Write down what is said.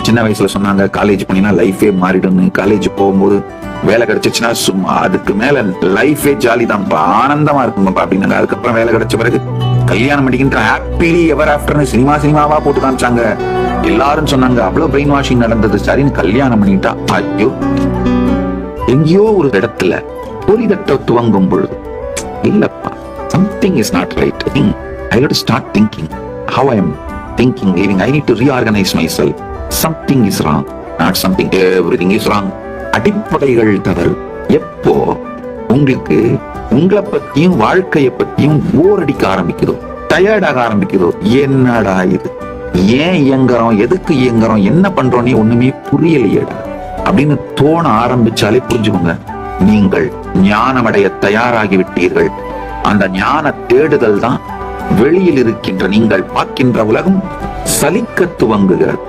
சின்ன வயசுல சொன்னாங்க காலேஜ் பண்ணினா லைஃபே மாறிடும்னு. காலேஜ் போகும்போது வேலை கிடைச்சிச்சுன்னா சும்மா அதுக்கு மேல லைஃபே ஜாலி தான்ப்பா, ஆனந்தமா இருக்குங்கப்பா அப்படின்னாங்க. அதுக்கப்புறம் வேலை கிடைச்ச பிறகு கல்யாணம் பண்ணிக்கின்ற ஹாப்பிலி எவர் ஆஃப்டர்னு சினிமாவா போட்டு காமிச்சாங்க. எல்லாரும் சொன்னாங்க அவ்வளவு பிரெயின் வாஷிங் நடந்தது. சரின்னு கல்யாணம் பண்ணிட்டா ஐயோ எங்கேயோ ஒரு இடத்துல பொறிதட்ட துவங்கும் பொழுது இல்லப்பா, something is not right. I have to start thinking how I am thinking, living. I need to reorganize myself. Something is wrong. Not something, everything is wrong. அடிப்படைகள் தவறு. எப்போ உங்களுக்கு உங்களை பத்தியும் வாழ்க்கையை பத்தியும் போர் அடிக்க ஆரம்பிக்குதோ, டயர்டாக ஆரம்பிக்குதோ, என்னடா இது, ஏன் இயங்குறோம், எதுக்கு இயங்குறோம், என்ன பண்றோம், ஒண்ணுமே புரியலையேடா அப்படின்னு தோண ஆரம்பிச்சாலே புரிஞ்சுக்கோங்க, நீங்கள் ஞானமடைய தயாராகி விட்டீர்கள். அந்த ஞான தேடுதல் தான் வெளியில் இருக்கின்ற நீங்கள் பார்க்கின்ற உலகம் சலிக்க துவங்குகிறது.